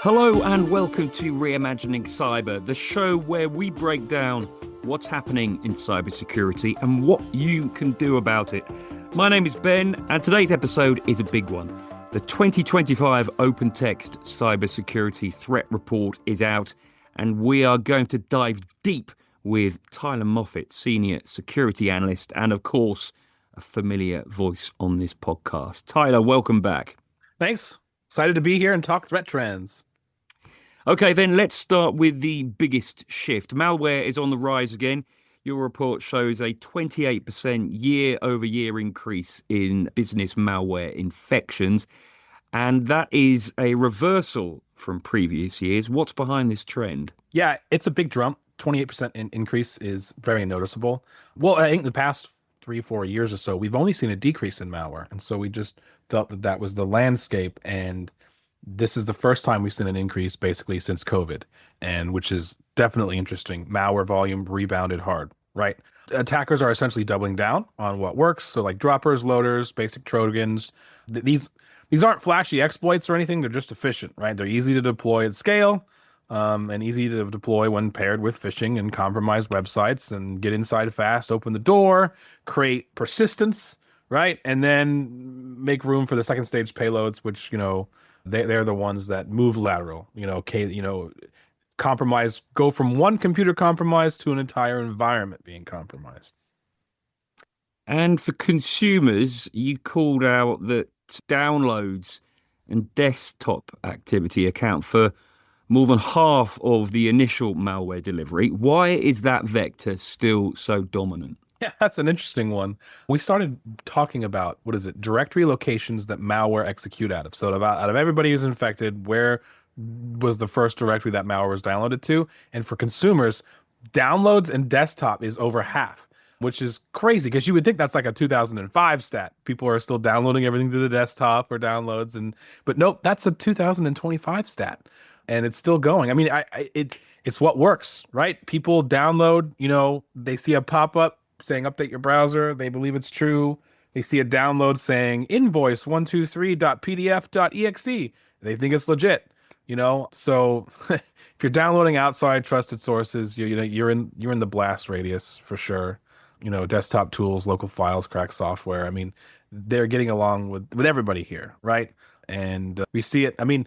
Hello and welcome to Reimagining Cyber, the show where we break down what's happening in cybersecurity and what you can do about it. My name is Ben, and today's episode is a big one. The 2025 Open Text Cybersecurity Threat Report is out, and we are going to dive deep with Tyler Moffat, Senior Security Analyst, and of course, a familiar voice on this podcast. Tyler, welcome back. Thanks. Excited to be here and talk threat trends. Okay, then let's start with the biggest shift. Malware is on the rise again. Your report shows a 28% year-over-year increase in business malware infections, and that is a reversal from previous years. What's behind this trend? Yeah, it's a big jump. 28% increase is very noticeable. Well, I think the past 3-4 years or so, we've only seen a decrease in malware, and so we just felt that that was the landscape, and this is the first time we've seen an increase basically since COVID, and which is definitely interesting. Malware volume rebounded hard, right? Attackers are essentially doubling down on what works. So like droppers, loaders, basic Trojans. These aren't flashy exploits or anything. They're just efficient, right? They're easy to deploy at scale, and easy to deploy when paired with phishing and compromised websites, and get inside fast, open the door, create persistence, right? And then make room for the second stage payloads, which, they're the ones that move lateral, compromise, go from one computer compromise to an entire environment being compromised. And for consumers, you called out that downloads and desktop activity account for more than half of the initial malware delivery. Why is that vector still so dominant? Yeah, that's an interesting one. We started talking about, directory locations that malware execute out of. So out of everybody who's infected, where was the first directory that malware was downloaded to? And for consumers, downloads and desktop is over half, which is crazy because you would think that's like a 2005 stat. People are still downloading everything to the desktop or downloads, but nope, that's a 2025 stat, and it's still going. I mean, it's what works, right? People download, they see a pop-up saying update your browser, they believe it's true. They see a download saying invoice123.pdf.exe, they think it's legit. So if you're downloading outside trusted sources, you're in the blast radius for sure. Desktop tools, local files, crack software. I mean, they're getting along with everybody here, right? And we see it. I mean,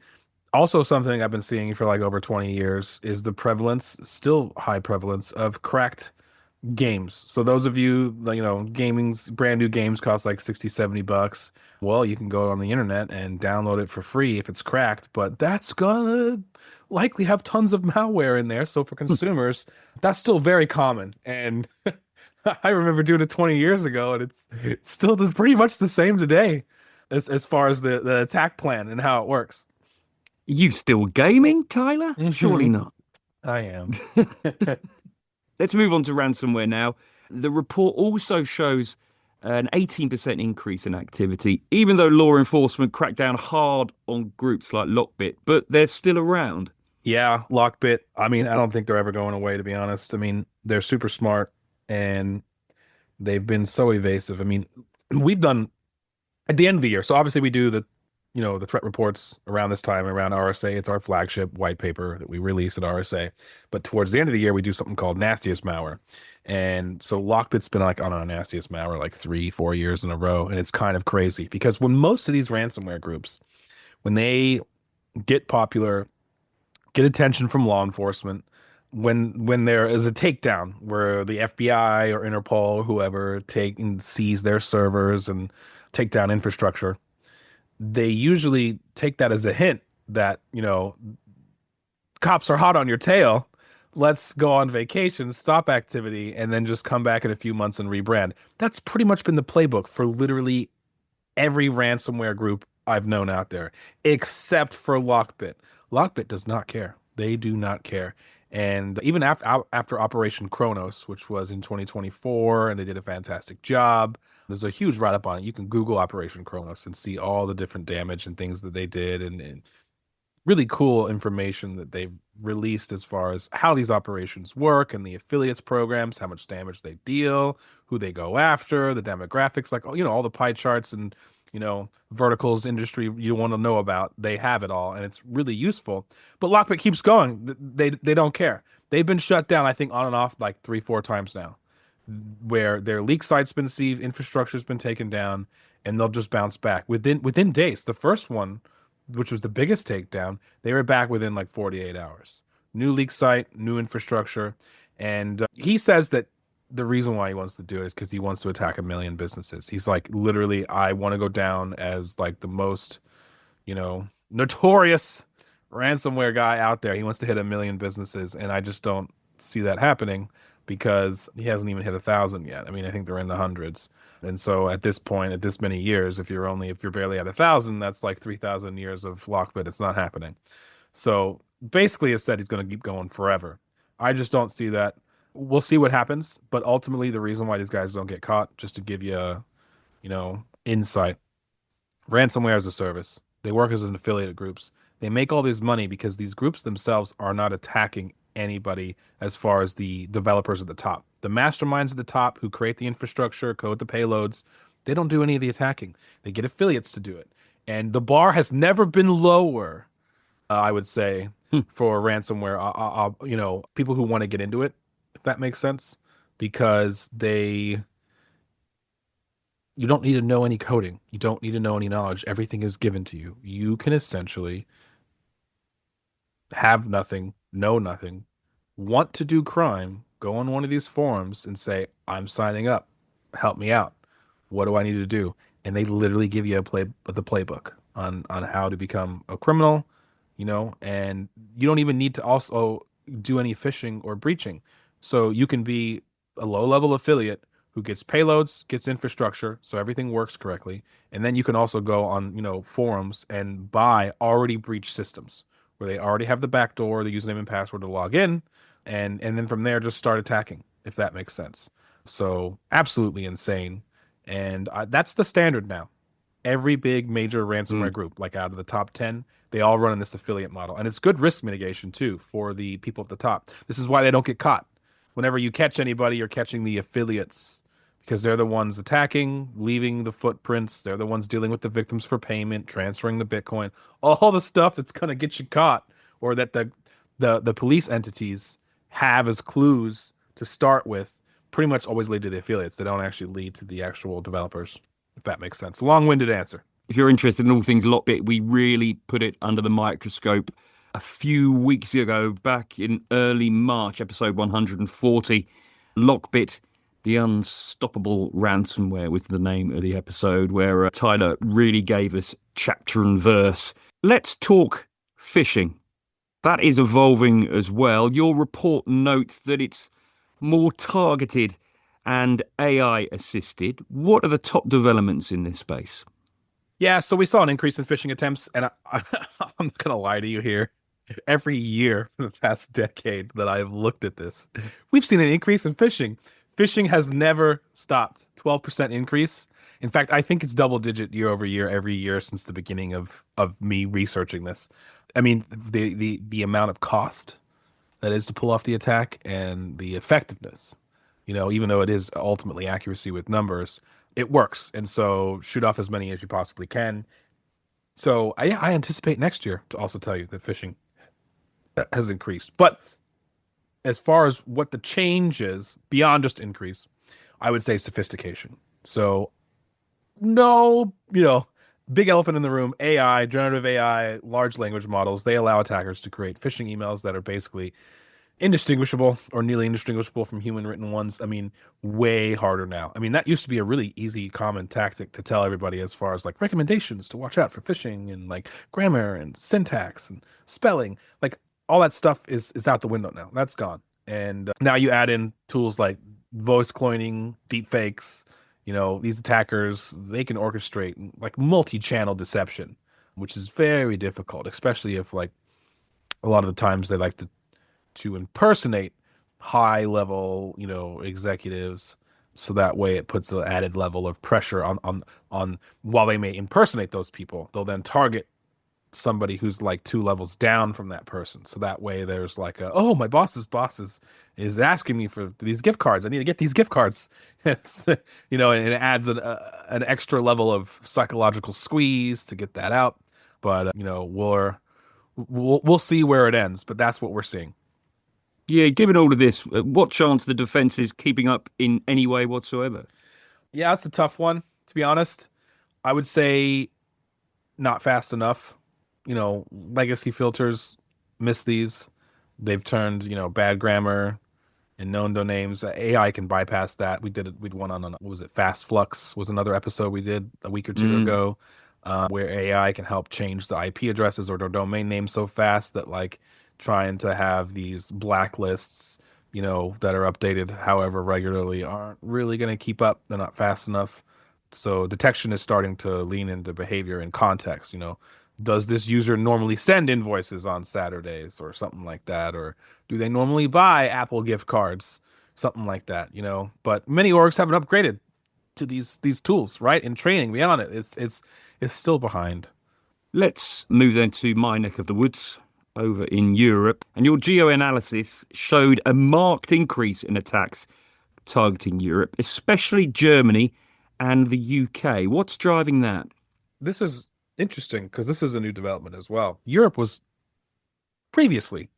also something I've been seeing for like over 20 years is the prevalence, still high prevalence, of cracked games. So those of you, gaming's brand new games cost like $60-$70. Well, you can go on the internet and download it for free if it's cracked, but that's gonna likely have tons of malware in there. So for consumers, that's still very common. And I remember doing it 20 years ago, and it's still pretty much the same today as far as the attack plan and how it works. You still gaming, Tyler? Mm-hmm. Surely not. I am. Let's move on to ransomware now. The report also shows an 18% increase in activity, even though law enforcement cracked down hard on groups like Lockbit, but they're still around. Yeah, Lockbit. I mean, I don't think they're ever going away, to be honest. I mean, they're super smart, and they've been so evasive. I mean, we've done, at the end of the year, so obviously we do the threat reports around this time, around RSA. It's our flagship white paper that we release at RSA. But towards the end of the year, we do something called Nastiest Malware. And so Lockbit's been like on our Nastiest Malware like 3-4 years in a row. And it's kind of crazy because when most of these ransomware groups, when they get popular, get attention from law enforcement, when there is a takedown where the FBI or Interpol or whoever take and seize their servers and take down infrastructure, they usually take that as a hint that, cops are hot on your tail. Let's go on vacation, stop activity, and then just come back in a few months and rebrand. That's pretty much been the playbook for literally every ransomware group I've known out there, except for Lockbit. Lockbit does not care. They do not care. And even after Operation Kronos, which was in 2024, and they did a fantastic job. There's a huge write-up on it. You can Google Operation Kronos and see all the different damage and things that they did, and really cool information that they've released as far as how these operations work and the affiliates programs, how much damage they deal, who they go after, the demographics, like, all the pie charts and verticals, industry you want to know about. They have it all, and it's really useful. But Lockbit keeps going. They don't care. They've been shut down, I think, on and off like 3, 4 times now, where their leak site's been seized, infrastructure's been taken down, and they'll just bounce back within days. The first one, which was the biggest takedown, they were back within like 48 hours. New leak site, new infrastructure, and he says that the reason why he wants to do it is because he wants to attack 1 million businesses. He's like, literally, I want to go down as like the most, notorious ransomware guy out there. He wants to hit 1 million businesses, and I just don't see that happening because he hasn't even hit 1,000 yet. I mean, I think they're in the hundreds. And so at this point, at this many years, if you're barely at 1,000, that's like 3,000 years of Lockbit. It's not happening. So basically, it said he's going to keep going forever. I just don't see that. We'll see what happens, but ultimately, the reason why these guys don't get caught, just to give you a, insight, ransomware as a service. They work as an affiliate groups. They make all this money because these groups themselves are not attacking anybody as far as the developers at the top. The masterminds at the top who create the infrastructure, code the payloads, they don't do any of the attacking. They get affiliates to do it. And the bar has never been lower, I would say, for ransomware. People who want to get into it, if that makes sense, because you don't need to know any coding. You don't need to know any knowledge. Everything is given to you. You can essentially have nothing, know nothing, want to do crime, go on one of these forums and say, I'm signing up. Help me out. What do I need to do? And they literally give you the playbook on how to become a criminal, and you don't even need to also do any phishing or breaching. So you can be a low-level affiliate who gets payloads, gets infrastructure, so everything works correctly. And then you can also go on, forums and buy already breached systems where they already have the backdoor, the username and password to log in, and then from there just start attacking, if that makes sense. So absolutely insane. And that's the standard now. Every big major ransomware group, like out of the top 10, they all run in this affiliate model. And it's good risk mitigation too for the people at the top. This is why they don't get caught. Whenever you catch anybody, you're catching the affiliates because they're the ones attacking, leaving the footprints. They're the ones dealing with the victims for payment, transferring the Bitcoin, all the stuff that's going to get you caught, or that the police entities have as clues to start with, pretty much always lead to the affiliates. They don't actually lead to the actual developers, if that makes sense. Long-winded answer. If you're interested in all things Lockbit, we really put it under the microscope a few weeks ago, back in early March, episode 140. Lockbit, the Unstoppable Ransomware was the name of the episode, where Tyler really gave us chapter and verse. Let's talk phishing. That is evolving as well. Your report notes that it's more targeted and AI assisted. What are the top developments in this space? Yeah, so we saw an increase in phishing attempts, and I'm not going to lie to you here. Every year for the past decade that I've looked at this, we've seen an increase in phishing. Phishing has never stopped. 12% increase. In fact, I think it's double digit year over year, every year since the beginning of me researching this. I mean, the amount of cost that is to pull off the attack and the effectiveness, even though it is ultimately accuracy with numbers, it works. And so shoot off as many as you possibly can. So I anticipate next year to also tell you that phishing has increased. But as far as what the change is beyond just increase, I would say sophistication. So no, big elephant in the room, AI, generative AI, large language models, they allow attackers to create phishing emails that are basically indistinguishable or nearly indistinguishable from human written ones. I mean, way harder now. I mean, that used to be a really easy, common tactic to tell everybody as far as like recommendations to watch out for phishing and like grammar and syntax and spelling. Like all that stuff is out the window now. That's gone. And now you add in tools like voice cloning, deep fakes. These attackers, they can orchestrate like multi-channel deception, which is very difficult, especially if like a lot of the times they like to impersonate high level, executives. So that way it puts an added level of pressure on while they may impersonate those people, they'll then target somebody who's like two levels down from that person. So that way there's like oh, my boss's boss is asking me for these gift cards. I need to get these gift cards. It's, and it adds an extra level of psychological squeeze to get that out. But we'll see where it ends, but that's what we're seeing. Yeah, given all of this, what chance the defense is keeping up in any way whatsoever? Yeah, it's a tough one, to be honest. I would say not fast enough. Legacy filters miss these. They've turned, bad grammar and known domains. AI can bypass that. We did it. We'd one on, what was it? Fast Flux was another episode we did a week or two Mm. ago, where AI can help change the IP addresses or their domain names so fast that like trying to have these blacklists, that are updated however regularly aren't really going to keep up. They're not fast enough. So detection is starting to lean into behavior and context. Does this user normally send invoices on Saturdays or something like that? Or do they normally buy Apple gift cards? Something like that. But many orgs haven't upgraded to these tools, right? In training beyond it. It's still behind. Let's move then to my neck of the woods over in Europe. And your geo-analysis showed a marked increase in attacks targeting Europe, especially Germany and the UK. What's driving that? This is interesting because this is a new development as well. Europe was previously,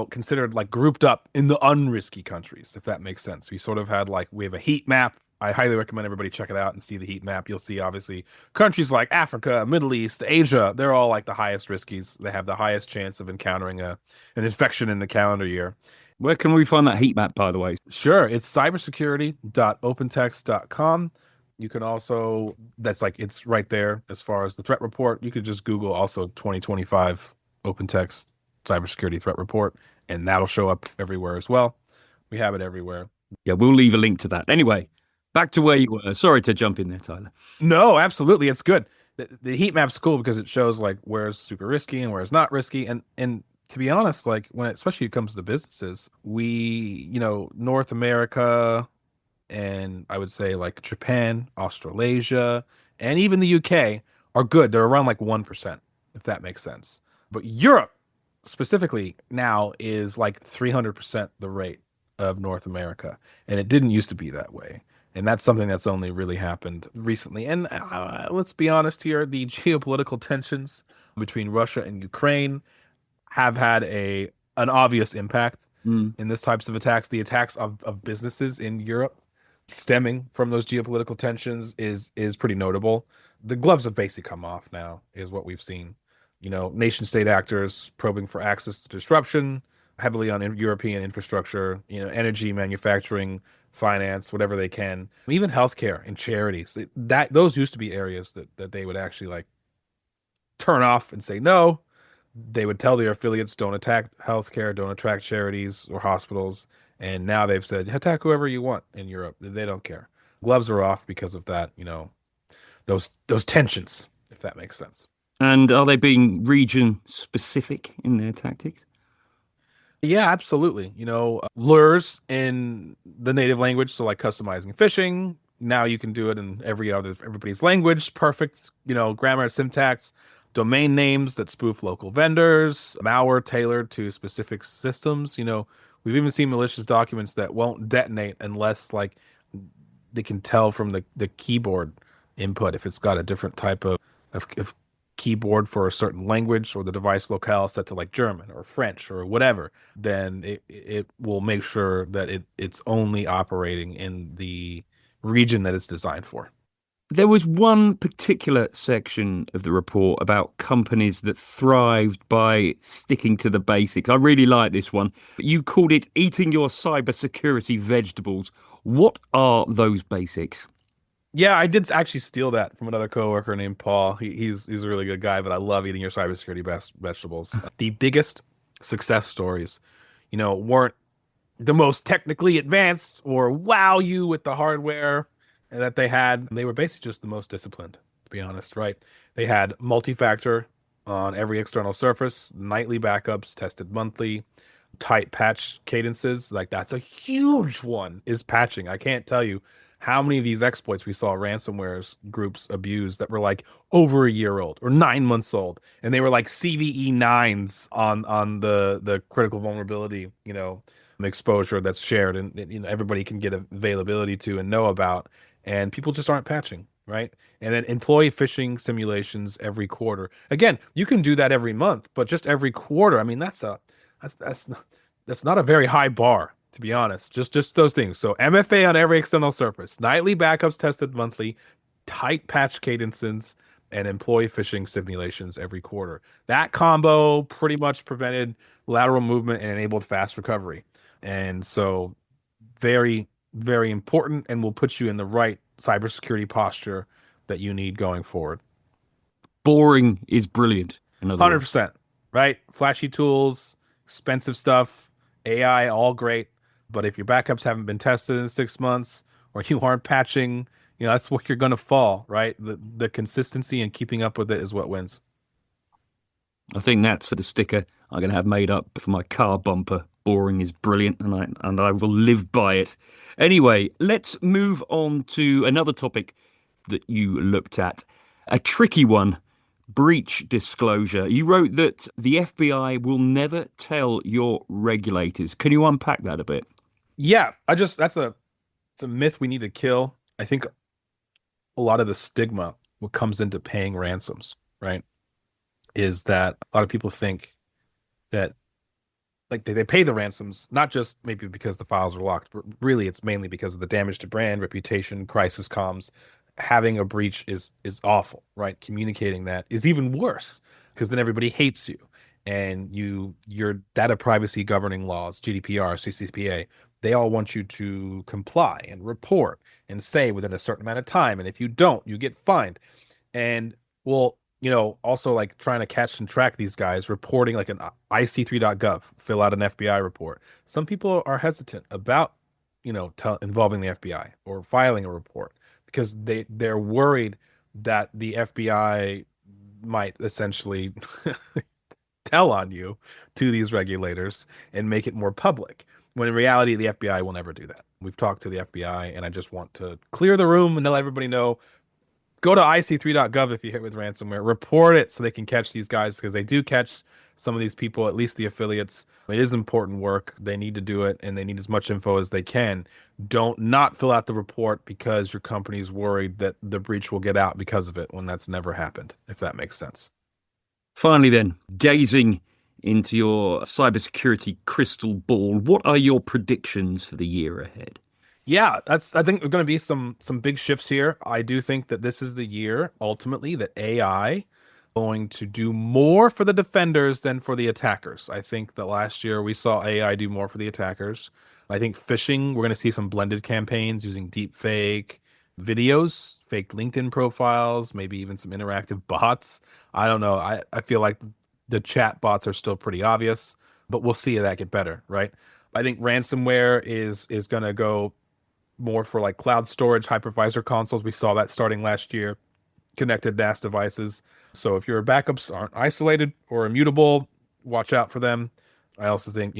considered like grouped up in the unrisky countries, if that makes sense. We sort of had like, we have a heat map. I highly recommend everybody check it out and see the heat map. You'll see obviously countries like Africa, Middle East, Asia, they're all like the highest riskies. They have the highest chance of encountering an infection in the calendar year. Where can we find that heat map, by the way? Sure, it's cybersecurity.opentext.com. You can also, that's like, it's right there as far as the threat report. You could just Google also 2025 OpenText Cybersecurity Threat Report, and that'll show up everywhere as well. We have it everywhere. Yeah, we'll leave a link to that. Anyway, back to where you were. Sorry to jump in there, Tyler. No, absolutely. It's good. The heat map's cool because it shows like where's super risky and where's not risky. And to be honest, like especially when it comes to businesses, we, North America, and I would say like Japan, Australasia, and even the UK are good. They're around like 1%, if that makes sense. But Europe specifically now is like 300% the rate of North America. And it didn't used to be that way. And that's something that's only really happened recently. And let's be honest here, the geopolitical tensions between Russia and Ukraine have had an obvious impact in this types of attacks. The attacks of businesses in Europe stemming from those geopolitical tensions is pretty notable. The gloves have basically come off now, is what we've seen. Nation state actors probing for access to disruption, heavily on European infrastructure, energy, manufacturing, finance, whatever they can, even healthcare and charities. Those used to be areas that they would actually like turn off and say no. They would tell their affiliates, don't attack healthcare, don't attack charities or hospitals. And now they've said, attack whoever you want in Europe. They don't care. Gloves are off because of that, those tensions, if that makes sense. And are they being region specific in their tactics? Yeah, absolutely. Lures in the native language, so like customizing phishing. Now you can do it in everybody's language. Perfect, grammar, syntax, domain names that spoof local vendors, malware tailored to specific systems. We've even seen malicious documents that won't detonate unless like they can tell from the keyboard input if it's got a different type of keyboard for a certain language, or the device locale set to like German or French or whatever, then it will make sure that it's only operating in the region that it's designed for. There was one particular section of the report about companies that thrived by sticking to the basics. I really like this one. You called it eating your cybersecurity vegetables. What are those basics? Yeah, I did actually steal that from another coworker named Paul. He's a really good guy, but I love eating your cybersecurity vegetables. The biggest success stories, weren't the most technically advanced or wow you with the hardware that they had. They were basically just the most disciplined, to be honest, right? They had multi-factor on every external surface, nightly backups tested monthly, tight patch cadences. Like that's a huge one, is patching. I can't tell you how many of these exploits we saw ransomware groups abuse that were like over a year old or 9 months old, and they were like CVE nines on the critical vulnerability, exposure that's shared, and everybody can get availability to and know about, and people just aren't patching, right? And then employee phishing simulations every quarter. Again, you can do that every month, but just every quarter, I mean, that's not a very high bar, to be honest. Just those things. So MFA on every external surface, nightly backups tested monthly, tight patch cadences, and employee phishing simulations every quarter. That combo pretty much prevented lateral movement and enabled fast recovery. And so very, very important, and will put you in the right cybersecurity posture that you need going forward. Boring is brilliant, in other words. 100%, right? Flashy tools, expensive stuff, AI, all great. But if your backups haven't been tested in 6 months or you aren't patching, that's what you're going to fall, right? The consistency and keeping up with it is what wins. I think that's the sticker I'm going to have made up for my car bumper. Boring is brilliant, and I will live by it. Anyway, let's move on to another topic that you looked at. A tricky one, breach disclosure. You wrote that the FBI will never tell your regulators. Can you unpack that a bit? Yeah, it's a myth we need to kill. I think a lot of the stigma, what comes into paying ransoms, right, is that a lot of people think that like they pay the ransoms not just maybe because the files are locked, but really it's mainly because of the damage to brand, reputation, crisis comms. Having a breach is awful, right? Communicating that is even worse because then everybody hates you, and your data privacy governing laws, GDPR, CCPA, they all want you to comply and report and say within a certain amount of time, and if you don't, you get fined. And well, also like trying to catch and track these guys, reporting like an IC3.gov, fill out an FBI report. Some people are hesitant about, involving the FBI or filing a report because they're worried that the FBI might essentially tell on you to these regulators and make it more public. When in reality, the FBI will never do that. We've talked to the FBI, and I just want to clear the room and let everybody know. Go to IC3.gov if you hit with ransomware. Report it so they can catch these guys, because they do catch some of these people, at least the affiliates. It is important work. They need to do it, and they need as much info as they can. Don't not fill out the report because your company's worried that the breach will get out because of it when that's never happened, if that makes sense. Finally then, gazing into your cybersecurity crystal ball, what are your predictions for the year ahead? Yeah, I think there's going to be some big shifts here. I do think that this is the year ultimately that AI going to do more for the defenders than for the attackers. I think that last year we saw AI do more for the attackers. I think phishing, we're going to see some blended campaigns using deep fake videos, fake LinkedIn profiles, maybe even some interactive bots. I don't know. I feel like the chat bots are still pretty obvious, but we'll see that get better, right? I think ransomware is going to go more for like cloud storage, hypervisor consoles. We saw that starting last year, connected NAS devices. So if your backups aren't isolated or immutable, watch out for them. I also think,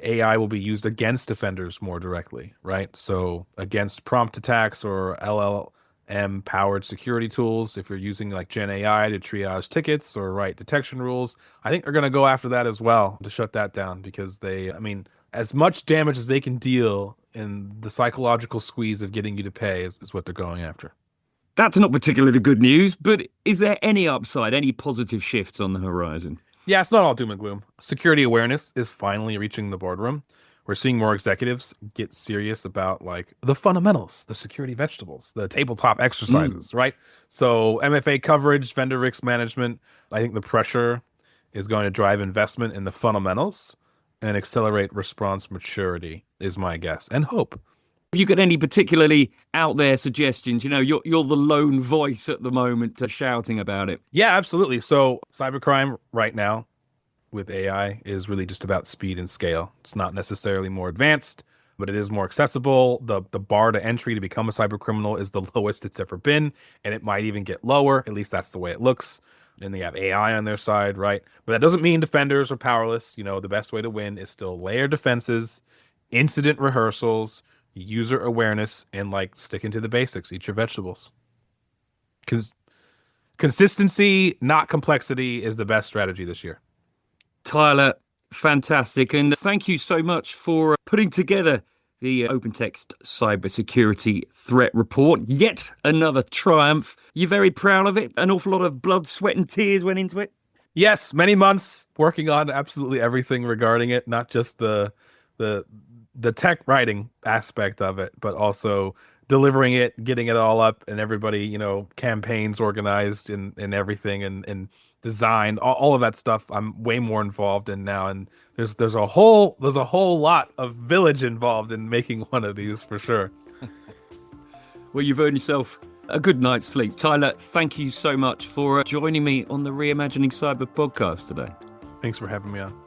AI will be used against defenders more directly, right? So against prompt attacks or LLM powered security tools, if you're using like Gen AI to triage tickets or write detection rules, I think they're going to go after that as well to shut that down, because as much damage as they can deal in the psychological squeeze of getting you to pay is what they're going after. That's not particularly good news, but is there any upside, any positive shifts on the horizon? Yeah, it's not all doom and gloom. Security awareness is finally reaching the boardroom. We're seeing more executives get serious about like the fundamentals, the security vegetables, the tabletop exercises, right? So MFA coverage, vendor risk management. I think the pressure is going to drive investment in the fundamentals and accelerate response maturity is my guess and hope. Have you got any particularly out there suggestions? You're the lone voice at the moment shouting about it. Yeah, absolutely. So cybercrime right now with AI is really just about speed and scale. It's not necessarily more advanced, but it is more accessible. The bar to entry to become a cyber criminal is the lowest it's ever been, and it might even get lower. At least that's the way it looks. And they have AI on their side, right? But that doesn't mean defenders are powerless. The best way to win is still layered defenses, incident rehearsals, user awareness and like sticking to the basics. Eat your vegetables. Because consistency, not complexity, is the best strategy this year. Tyler, fantastic. And thank you so much for putting together the Open Text Cybersecurity Threat Report. Yet another triumph. You're very proud of it. An awful lot of blood, sweat, and tears went into it. Yes, many months working on absolutely everything regarding it, not just the tech writing aspect of it, but also delivering it, getting it all up, and everybody, campaigns organized and everything, and designed, all of that stuff. I'm way more involved in now, and there's a whole lot of village involved in making one of these for sure. Well, you've earned yourself a good night's sleep. Tyler, thank you so much for joining me on the Reimagining Cyber podcast today. Thanks for having me on.